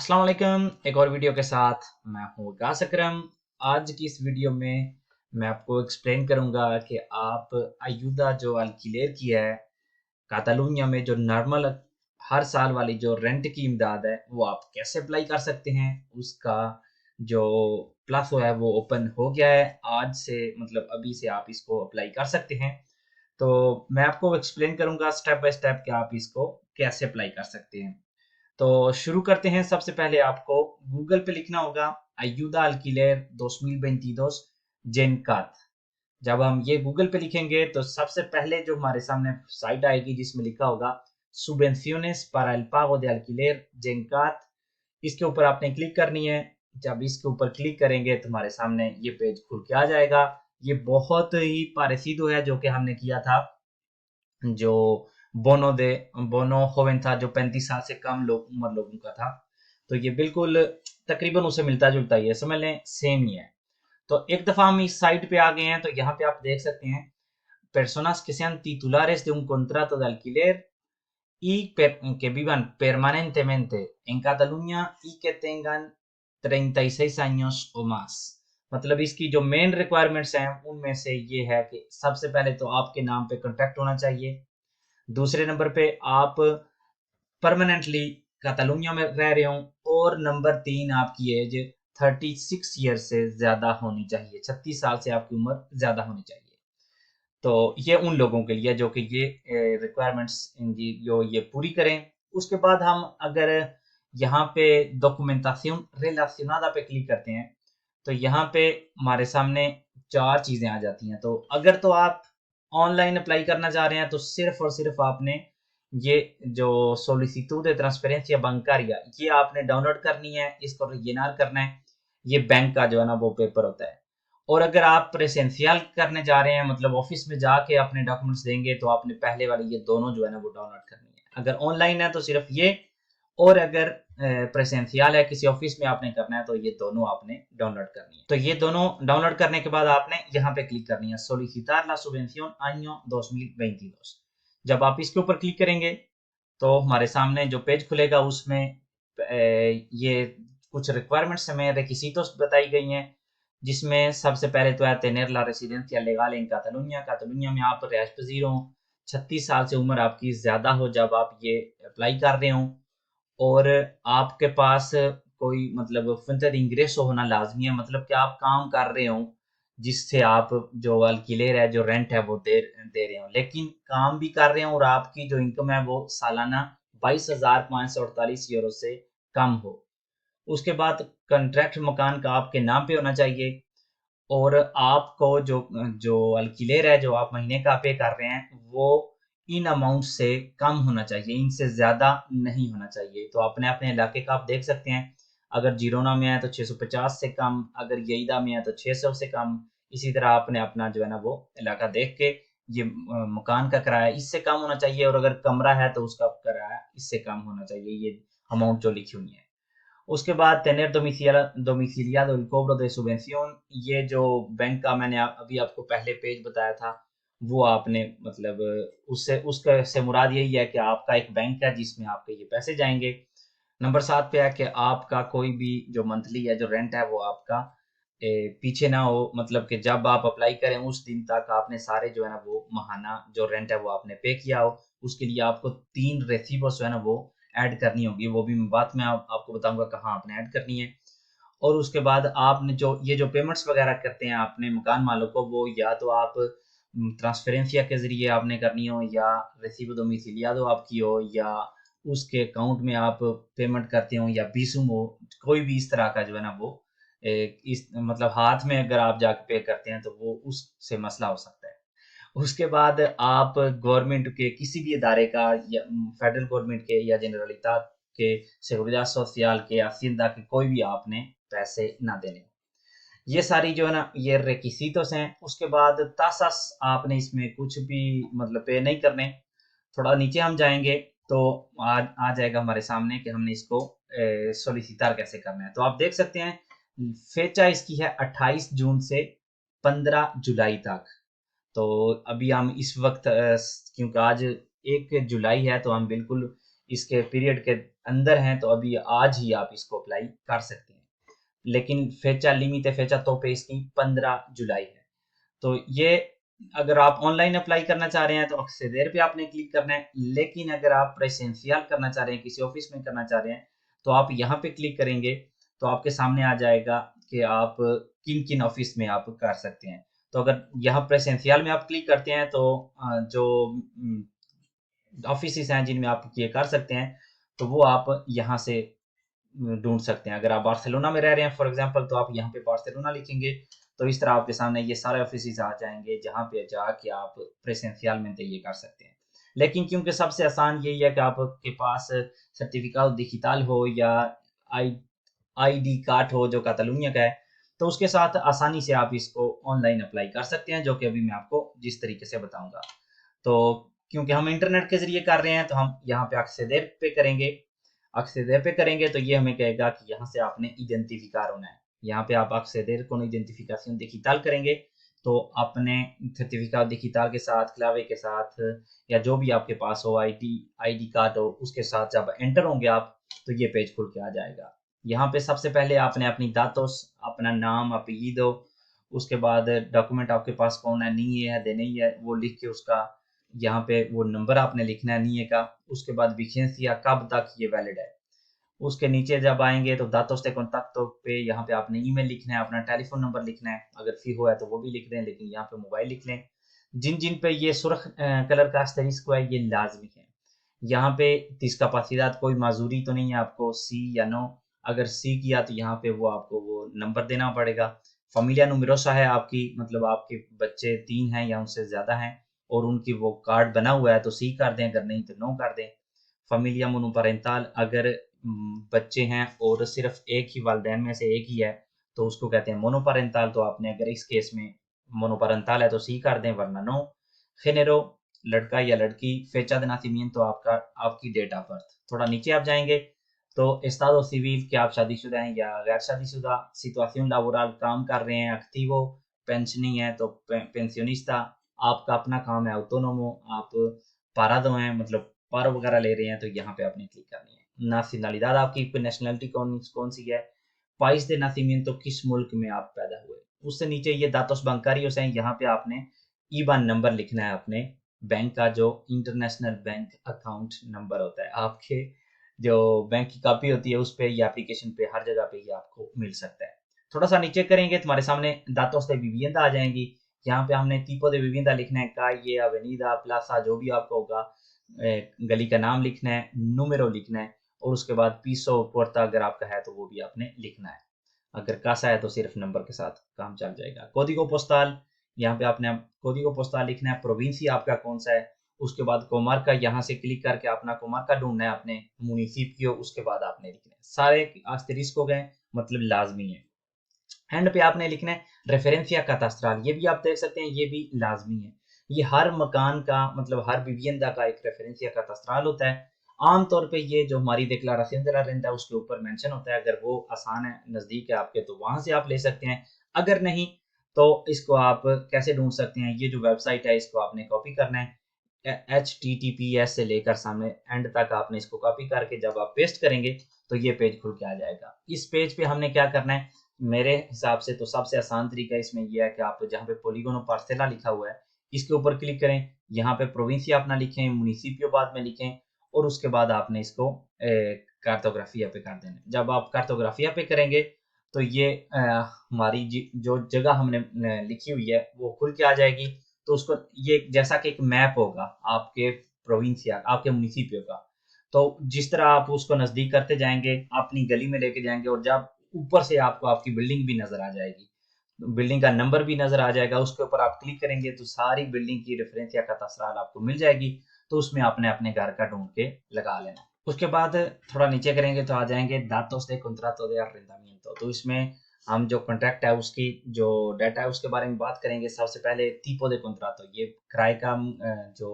अस्सलाम वालेकुम। एक और वीडियो के साथ मैं हूँ वकास अकरम। आज की इस वीडियो में मैं आपको एक्सप्लेन करूँगा कि आप अयूदा जो अलकिलेर की है कातालुनिया में, जो नॉर्मल हर साल वाली जो रेंट की इमदाद है, वो आप कैसे अप्लाई कर सकते हैं। उसका जो प्लाफो है वो ओपन हो गया है आज से, मतलब अभी से आप इसको अप्लाई कर सकते हैं। तो मैं आपको एक्सप्लेन करूँगा स्टेप बाय स्टेप कि आप इसको कैसे अप्लाई कर सकते हैं। तो शुरू करते हैं। सबसे पहले आपको गूगल पे लिखना होगा अयूदा अल्किलेर 2022 जेनकात। जब हम ये गूगल पे लिखेंगे तो सबसे पहले जो हमारे सामने साइट आएगी जिसमें लिखा होगा subvenciones para el pago de alquiler जेनकात। इसके ऊपर आपने क्लिक करनी है। जब इसके ऊपर क्लिक करेंगे तो हमारे सामने ये पेज खुल के आ जाएगा। ये बहुत ही पारेसिदो है जो कि हमने किया था, जो बोनो दे बोनो होवेन था, जो 35 साल से कम उम्र लोगों का था। तो ये बिल्कुल तकरीबन उसे मिलता जुलता ही है, समझ लें सेम ही है। तो एक दफा हम इस साइट पे आ गए हैं तो यहाँ पे आप देख सकते हैं personas que sean titulares de un contrato de alquiler que vivan permanentemente en Cataluña y que tengan 36 años o más। मतलब इसकी जो मेन रिक्वायरमेंट्स हैं उनमें से ये है कि सबसे पहले तो आपके नाम पे कॉन्ट्रैक्ट होना चाहिए। दूसरे नंबर पे आप परमानेंटली कातालुनिया में रह रहे हो। और नंबर 3, आपकी एज 36 ईयर से ज्यादा होनी चाहिए, 36 साल से आपकी उम्र ज्यादा होनी चाहिए। तो ये उन लोगों के लिए जो कि ये रिक्वायरमेंट्स इनकी जो ये पूरी करें। उसके बाद हम अगर यहाँ पे डॉक्यूमेंटाción relacionada पे क्लिक करते हैं तो यहाँ पे हमारे सामने 4 चीजें आ जाती हैं। तो अगर तो आप ऑनलाइन अप्लाई करना चाह रहे हैं तो सिर्फ और सिर्फ आपने ये जो सोलिसिtud de transferencia bancaria ये आपने डाउनलोड करनी है, इसको रिजेनर करना है। ये बैंक का जो है ना वो पेपर होता है। और अगर आप प्रेजेंशियल करने जा रहे हैं, मतलब ऑफिस में जाके अपने डॉक्यूमेंट्स देंगे, तो आपने पहले वाली ये दोनों जो है ना वो डाउनलोड करनी है। अगर ऑनलाइन है तो सिर्फ ये, और अगर प्रेजेंशियल है किसी ऑफिस में आपने करना है तो ये दोनों आपने डाउनलोड करनी है। तो ये दोनों डाउनलोड करने के बाद आपने यहाँ पे क्लिक करनी है solicitar la subvención año 2022। जब आप इसके ऊपर क्लिक करेंगे तो हमारे सामने जो पेज खुलेगा उसमें ये कुछ रिक्वायरमेंट्स हमें रिक्विजिटोस बताई गई हैं, जिसमें सबसे पहले तो है tener la residencia legal en Cataluña। कातालुनिया में आप रिहायश पजीर हो, 36 साल से उम्र आपकी ज्यादा हो जब आप ये अप्लाई कर रहे हो, और आपके पास कोई मतलब fuente de ingreso होना लाजमी है, मतलब कि आप काम कर रहे हो जिससे आप जो अलकिलेर है, जो रेंट है वो दे रहे हो, लेकिन काम भी कर रहे हो और आपकी जो इनकम है वो सालाना 22,548 यूरो से कम हो। उसके बाद कॉन्ट्रैक्ट मकान का आपके नाम पे होना चाहिए, और आपको जो जो अलकिलेर है जो आप महीने का पे कर रहे हैं वो इन अमाउंट से कम होना चाहिए, इनसे ज्यादा नहीं होना चाहिए। तो अपने अपने इलाके का आप देख सकते हैं। अगर जिरोना में है तो 650 से कम, अगर येईदा में है तो 600 से कम। इसी तरह आपने अपना जो है ना वो इलाका देख के ये मकान का किराया इससे कम होना चाहिए, और अगर कमरा है तो उसका किराया इससे कम होना चाहिए, ये अमाउंट जो लिखी हुई है। उसके बाद tener domiciliado el cobro de subvención, ये जो बैंक का मैंने अभी आपको पहले पेज बताया था वो आपने मतलब उससे उसका से मुराद यही है कि आपका एक बैंक है जिसमें आपके ये पैसे जाएंगे। नंबर 7 पे है कि आपका कोई भी जो मंथली है जो रेंट है वो आपका पीछे ना हो, मतलब कि जब आप अप्लाई करें उस दिन तक आपने सारे जो है ना वो माहाना जो रेंट है वो आपने पे किया हो। उसके लिए आपको 3 रेसिपो जो है ना वो ऐड करनी होगी, वो भी मैं बाद में आपको बताऊंगा कहाँ आपने ऐड करनी है। और उसके बाद आपने जो ये जो पेमेंट्स वगैरह करते हैं अपने मकान मालिक को, वो या तो आप ट्रांसफरेंसिया के जरिए आपने करनी हो, या रेसिबो डोमिसिलियादो आपकी हो, या उसके अकाउंट में आप पेमेंट करते हो, या बीसुम हो, कोई भी इस तरह का जो है ना वो इस मतलब हाथ में अगर आप जाके पे करते हैं तो वो उससे मसला हो सकता है। उसके बाद आप गवर्नमेंट के किसी भी इदारे का, या फेडरल गवर्नमेंट के, या जनरलिtat के, seguridad सोशल के, हासिंदा के, कोई भी आपने पैसे ना देने। ये सारी जो है ना ये रिक्विजिटोस हैं। उसके बाद तासस आपने इसमें कुछ भी मतलब पे नहीं करने। थोड़ा नीचे हम जाएंगे तो आ जाएगा हमारे सामने कि हमने इसको सोलिसिटर कैसे करना है। तो आप देख सकते हैं फेचा इसकी है 28 जून से 15 जुलाई तक। तो अभी हम इस वक्त क्योंकि आज 1 जुलाई है तो हम बिल्कुल इसके पीरियड के अंदर हैं तो अभी आज ही आप इसको अप्लाई कर सकते हैं। लेकिन फेचा लिमिट फेचा तो पे इसकी 15 जुलाई है। तो ये अगर आप ऑनलाइन अप्लाई करना चाह रहे हैं तो एक्सेलेर पे आपने क्लिक करना है, लेकिन अगर आप प्रेजेंशियल करना चाह रहे हैं, किसी ऑफिस में करना चाह रहे हैं, तो आप यहाँ पे क्लिक करेंगे तो आपके सामने आ जाएगा कि आप किन किन ऑफिस में आप कर सकते हैं। तो अगर यहाँ प्रेजेंशियल में आप क्लिक करते हैं तो जो ऑफिस हैं जिनमें आप ये कर सकते हैं तो वो आप यहाँ से ढूंढ सकते हैं। अगर आप बार्सिलोना में रह रहे हैं फॉर एग्जांपल तो आप यहाँ पे बार्सिलोना लिखेंगे तो इस तरह आपके सामने ये सारे ऑफिस आ जाएंगे जहाँ पे जाके आप प्रेसेंशियल में ये कर सकते हैं। लेकिन क्योंकि सबसे आसान यही है कि आपके पास सर्टिफिकेट डिजिटल हो या आई आईडी कार्ड हो जो कातालुनिया का है, तो उसके साथ आसानी से आप इसको ऑनलाइन अप्लाई कर सकते हैं, जो कि अभी मैं आपको जिस तरीके से बताऊंगा। तो क्योंकि हम इंटरनेट के जरिए कर रहे हैं तो हम यहाँ पे एक्सेलेर पे करेंगे। एक्सेलेर पे करेंगे तो ये हमें कहेगा कि यहाँ से आपने इडेंटिफिकार होना है। यहाँ पे आप एक्सेलेर को इडेंटिफिकेशन डिजिटल करेंगे तो अपने सर्टिफिकेट डिजिटल के साथ क्लावे के साथ या जो भी आपके पास हो आईडी आईडी कार्ड हो उसके साथ जब एंटर होंगे आप तो ये पेज खुल के आ जाएगा। यहाँ पे सबसे पहले आपने अपनी दातोस अपना नाम अपील उसके बाद डॉक्यूमेंट आपके पास कौन है नहीं है दे नहीं है वो लिख के उसका यहाँ पे वो नंबर आपने लिखना है नहीं है का। उसके बाद विकेंसी कब तक ये वैलिड है। उसके नीचे जब आएंगे तो दातों से कॉन्टैक्ट पे यहाँ पे आपने ईमेल लिखना है, अपना टेलीफोन नंबर लिखना है, अगर फ्री हुआ है तो वो भी लिख दें, लेकिन यहाँ पे मोबाइल लिख लें। जिन जिन पे ये सुर्ख कलर का अस्टेरिस्क है ये लाजमी है। यहाँ पे डिस्कैपेसिटी कोई माजूरी तो नहीं है आपको, सी या नो। अगर सी किया तो यहाँ पे वो आपको वो नंबर देना पड़ेगा। फैमिलिया नुमेरोसा है आपकी, मतलब आपके बच्चे 3 हैं या उनसे ज्यादा हैं और उनकी वो कार्ड बना हुआ है तो सी कर दें, अगर नहीं तो नो कर दें। फैमिलिया मोनोपेरेंटल अगर बच्चे हैं और सिर्फ एक ही वालिदैन में से एक ही है तो उसको कहते हैं मोनोपेरेंटल। तो आपने अगर इस केस में मोनोपेरेंटल है तो सी कर दें वरना नो। जेनेरो लड़का या लड़की, फेचा de nacimiento आपका आपकी डेट ऑफ बर्थ। थोड़ा नीचे आप जाएंगे तो estado civil कि आप शादीशुदा हैं या गैर शादीशुदा, situación laboral काम कर रहे हैं, activo पेंशनिंग है तो पेंशनिस्टा, आपका अपना काम है autónomo, आप पारादो हैं मतलब पारो वगैरह ले रहे हैं तो यहाँ पे आपने क्लिक करनी है। nacionalidad आपकी नेशनलिटी कौन कौन सी है, país de nacimiento किस मुल्क में आप पैदा हुए। उससे नीचे ये datos bancarios हैं, यहाँ पे आपने ईबान नंबर लिखना है अपने बैंक का, जो इंटरनेशनल बैंक अकाउंट नंबर होता है आपके जो बैंक की कॉपी होती है उस पे या एप्लीकेशन पे हर जगह पे ये आपको मिल सकता है। थोड़ा सा नीचे करेंगे तुम्हारे सामने दातों से विवियंदा आ जाएंगी। यहाँ पे हमने tipo de vivienda लिखना है, calle avenida plaza जो भी आपका होगा, गली का नाम लिखना है, número लिखना है और उसके बाद piso puerta अगर आपका है तो वो भी आपने लिखना है। अगर कासा है तो सिर्फ नंबर के साथ काम चल जाएगा। código postal यहाँ पे आपने código postal लिखना है, प्रोविंसी आपका कौन सा है, उसके बाद कोमार्का यहाँ से क्लिक करके अपना कोमार्का ढूंढना है, अपने मुनिसिपियो उसके बाद आपने लिखना है। सारे आस्टेरिस्क हो गए मतलब लाजमी है। एंड पे आपने लिखना है रेफरेंसिया कतास्ट्रल, ये भी आप देख सकते हैं ये भी लाजमी है। ये हर मकान का मतलब हर विवियंदा का एक रेफरेंसिया कतास्ट्रल होता है। आमतौर पे ये जो हमारी डिक्लाराशन de la renta है उसके ऊपर मेंशन होता है, अगर वो आसान है नज़दीक है आपके तो वहां से आप ले सकते हैं। अगर नहीं तो इसको आप कैसे ढूंढ सकते हैं, ये जो वेबसाइट है इसको आपने कॉपी करना है, HTTPS से लेकर सामने एंड तक आपने इसको कॉपी करके जब आप पेस्ट करेंगे तो ये पेज खुल के आ जाएगा। इस पेज पे हमने क्या करना है, मेरे हिसाब से तो सबसे आसान तरीका इसमें यह है कि आप जहाँ पे पोलीगोनो पार्सेला लिखा हुआ है इसके ऊपर क्लिक करें, यहाँ पे प्रोविंसिया अपना लिखें, मुनिसिपियो बाद में लिखें और उसके बाद आपने इसको कार्टोग्राफिया पे कर देना। जब आप कार्टोग्राफिया पे करेंगे तो ये हमारी जो जगह हमने लिखी हुई है वो खुल के आ जाएगी। तो उसको ये जैसा कि एक मैप होगा आपके प्रोविंसिया आपके मुनिसिपियो का, तो जिस तरह आप उसको नजदीक करते जाएंगे अपनी गली में लेके जाएंगे और जब ऊपर से आपको आपकी बिल्डिंग भी नजर आ जाएगी, बिल्डिंग का नंबर भी नजर आ जाएगा, उसके ऊपर आप क्लिक करेंगे तो सारी बिल्डिंग की रेफरेंस या कतासराल आपको मिल जाएगी। तो उसमें आपने अपने घर का ढूंढ के लगा लेना। उसके बाद थोड़ा नीचे करेंगे तो आ जाएंगे दातोस de contrato de arrendamiento, तो इसमें हम जो कॉन्ट्रैक्ट है उसकी जो डाटा है उसके बारे में बात करेंगे। सबसे पहले tipo de contrato, ये किराए का जो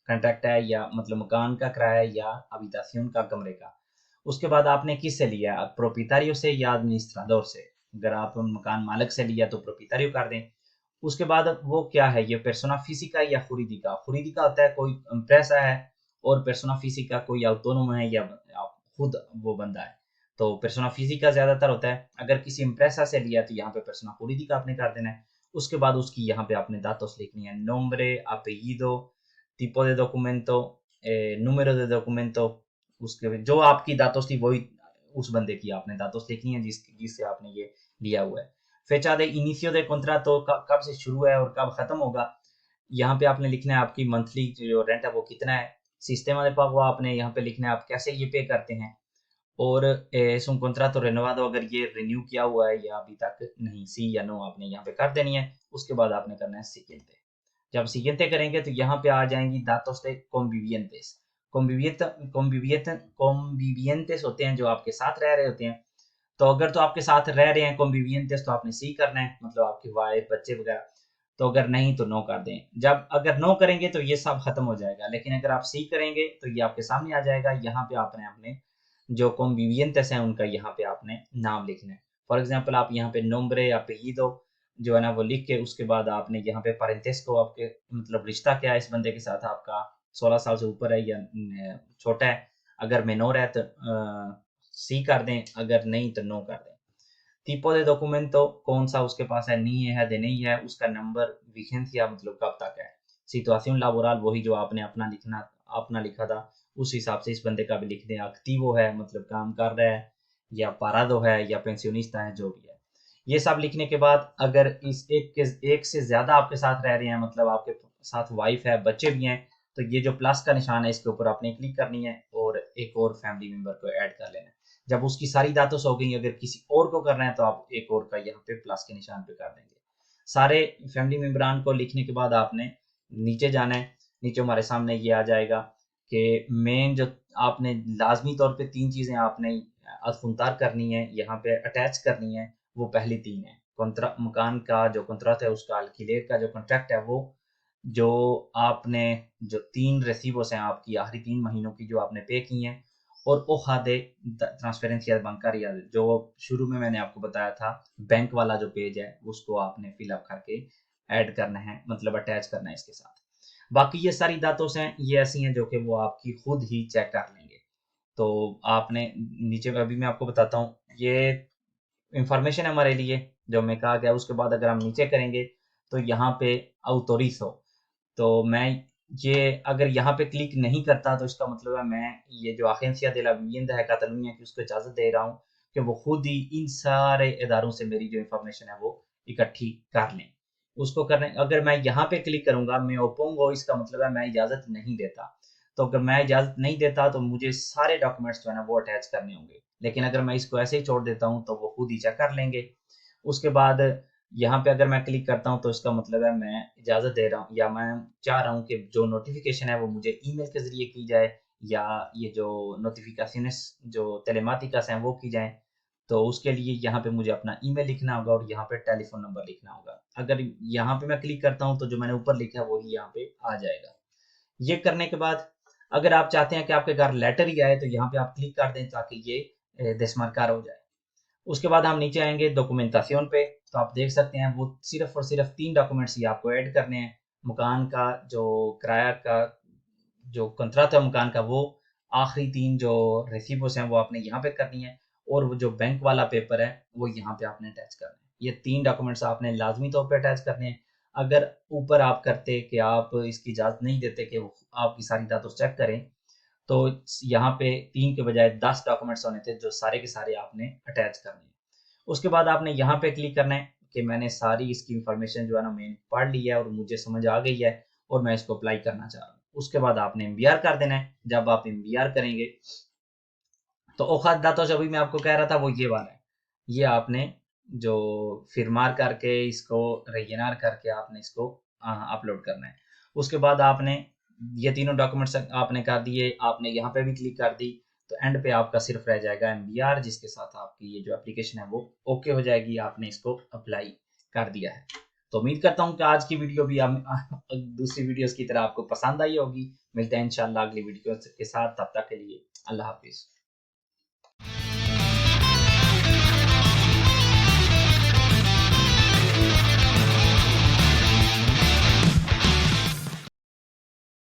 कॉन्ट्रैक्ट है या मतलब मकान का किराया या अबितासियन का कमरे का। उसके बाद आपने किससे लिया, प्रोपिetario से या administrador से। अगर आप मकान मालिक से लिया तो प्रोपिetario कर दें। उसके बाद वो क्या है, ये पर्सोना फिजिका या जुrídica। जुrídica होता है कोई पैसा है और पर्सोना फिसिका कोई ऑटोनोम है या खुद वो बंदा है, तो पर्सोना फिसिका ज्यादातर होता है। अगर किसी इम्प्रेसा से लिया तो यहाँ पे पर्सोना जुrídica आपने कर देना है। उसके बाद उसकी यहाँ पे आपने दातोस लिखनी है, nombre, apellido, tipo de documento, número de documento, उसके जो आपकी दातोस थी वही उस बंदे की आपने दातोस लिखनी है जिससे आपने ये लिया हुआ है। फेचा दे इनिशियो दे contrato, कब से शुरू है और कब खत्म होगा, यहाँ पे आपने लिखना है आपकी मंथली जो रेंट है वो कितना है। सिस्टम दे पागो आपने यहाँ पे लिखना है आप कैसे ये पे करते हैं। और es un contrato renovado, अगर ये रिन्यू किया हुआ है या अभी तक नहीं, सी या नो आपने यहाँ पे कर देनी है। उसके बाद आपने करना है siguiente। जब siguiente करेंगे तो यहाँ पे आ जाएंगी datos de convivientes। convivientes होते हैं जो आपके साथ रह रहे होते हैं। तो अगर तो आपके साथ रह रहे हैं convivientes तो आपने सी करना है, मतलब आपकी वाइफ बच्चे वगैरह। तो अगर नहीं तो नो कर दें। जब अगर नो करेंगे तो ये सब खत्म हो जाएगा, लेकिन अगर आप सी करेंगे तो ये आपके सामने आ जाएगा। यहाँ पे आपने अपने जो कॉन्विवियंटेस हैं उनका यहाँ पे आपने नाम लिखना है। फॉर एग्जांपल आप यहाँ पे नोम्ब्रे या पेहिदो जो है ना वो लिख के उसके बाद आपने यहाँ पे पारेंथेस को आपके मतलब रिश्ता क्या है इस बंदे के साथ, आपका 16 साल से ऊपर है या छोटा है। अगर मेनोर है तो सी कर दें, अगर नहीं तो नो कर दें। tipo de documento कौन सा उसके पास है, नहीं है दे नहीं है, उसका नंबर विgencia मतलब कब तक है। सिचुएशन लाबोरल वही जो आपने अपना लिखा था उस हिसाब से इस बंदे का भी लिख दें। एक्टिवो है मतलब काम कर रहा है, या पारादो है या पेंसियोनिस्टा है, जो भी है। ये सब लिखने के बाद अगर इस एक से ज्यादा आपके साथ रह रहे हैं, मतलब आपके साथ वाइफ है बच्चे भी हैं, तो ये जो प्लस का निशान है इसके ऊपर आपने क्लिक करनी है और एक और फैमिली मेंबर को ऐड कर लेना है। जब उसकी सारी दातों हो गई, अगर किसी और को करना है तो आप एक और का यहाँ पे प्लस के निशान पे कर देंगे। सारे फैमिली मेम्बरान को लिखने के बाद आपने नीचे जाना है। नीचे हमारे सामने ये आ जाएगा कि मेन जो आपने लाजमी तौर पे 3 चीजें आपने अफुनतार करनी है, यहाँ पे अटैच करनी है। वो पहली 3 है, मकान का जो कॉन्ट्रैक्ट है उसका, अल्कीलेर का जो कॉन्ट्रैक्ट है वो, जो आपने जो 3 रेसिबोस हैं आपकी आखिरी 3 महीनों की जो आपने पे की हैं, और hoja de transferencia bancaria जो शुरू में मैंने आपको बताया था, बैंक वाला जो पेज है उसको आपने फिलअप करके ऐड करना है, मतलब अटैच करना है इसके साथ। बाकी ये सारी दातों हैं ये ऐसी हैं जो कि वो आपकी खुद ही चेक कर लेंगे। तो आपने नीचे अभी मैं आपको बताता हूँ, ये इंफॉर्मेशन है हमारे लिए जो मैं कहा गया। उसके बाद अगर हम नीचे करेंगे तो यहाँ पे autorizo, तो मैं ये अगर यहाँ पे क्लिक नहीं करता तो इसका मतलब है मैं ये जो Agencia de la Vivienda है कातालुनिया की उसको इजाजत दे रहा हूँ कि वो खुद ही इन सारे इदारों से मेरी जो इंफॉर्मेशन है वो इकट्ठी कर लें। उसको करने अगर मैं यहाँ पे क्लिक करूंगा मैं ओपोंगो, इसका मतलब है मैं इजाजत नहीं देता। तो अगर मैं इजाजत नहीं देता तो मुझे सारे डॉक्यूमेंट्स जो है ना वो अटैच करने होंगे, लेकिन अगर मैं इसको ऐसे ही छोड़ देता हूँ तो वो खुद ही चेक कर लेंगे। उसके बाद यहाँ पे अगर मैं क्लिक करता हूँ तो इसका मतलब है मैं इजाज़त दे रहा हूँ या मैं चाह रहा हूँ कि जो नोटिफिकेशन है वो मुझे ईमेल के ज़रिए की जाए, या ये जो नोटिफिकेशंस जो टेलेमाटिकास हैं वो की जाएँ। तो उसके लिए यहाँ पे मुझे अपना ईमेल लिखना होगा और यहाँ पे टेलीफ़ोन नंबर लिखना होगा। अगर यहाँ पे मैं क्लिक करता हूँ तो जो मैंने ऊपर लिखा है वही यहाँ पे आ जाएगा। ये करने के बाद अगर आप चाहते हैं कि आपके घर लेटर ही आए तो यहाँ पे आप क्लिक कर दें ताकि ये देशमार्कार हो जाए। उसके बाद हम नीचे आएंगे डॉक्यूमेंटेशन पे, तो आप देख सकते हैं वो सिर्फ और सिर्फ 3 डॉक्यूमेंट्स ही आपको ऐड करने हैं। मकान का जो किराया का जो कंत्राट है मकान का, वो आखिरी 3 जो रेसिपोस हैं वो आपने यहाँ पे करनी है, और वो जो बैंक वाला पेपर है वो यहाँ पे आपने अटैच करना है। ये 3 डॉक्यूमेंट्स आपने लाजमी तौर पे अटैच करने हैं। अगर ऊपर आप करते कि आप इसकी इजाज़त नहीं देते कि वो आपकी सारी डाटा चेक करें, तो यहाँ पे 3 के बजाय 10 डॉक्यूमेंट्स होने थे जो सारे के सारे आपने अटैच करने हैं। उसके बाद आपने यहाँ पे क्लिक करना है कि मैंने सारी इसकी इंफॉर्मेशन जो है ना मैंने पढ़ ली है और मुझे समझ आ गई है और मैं इसको अप्लाई करना चाह रहा हूँ। उसके बाद आपने एमबीआर कर देना है। जब आप एमबीआर करेंगे तो औकात तो जो अभी मैं आपको कह रहा था वो ये वाला है। ये आपने जो फिरमार करके इसको रेगनार करके आपने इसको अपलोड करना है। उसके बाद आपने ये तीनों डॉक्यूमेंट्स आपने कर दिए, आपने यहाँ पे भी क्लिक कर दी, तो एंड पे आपका सिर्फ रह जाएगा एमबीआर, जिसके साथ आपकी ये जो एप्लीकेशन है वो ओके हो जाएगी, आपने इसको अप्लाई कर दिया है। तो उम्मीद करता हूँ कि आज की वीडियो भी दूसरी वीडियोस की तरह आपको पसंद आई होगी। मिलते हैं इंशाल्लाह अगली वीडियो के साथ, तब तक के लिए अल्लाह हाफिज।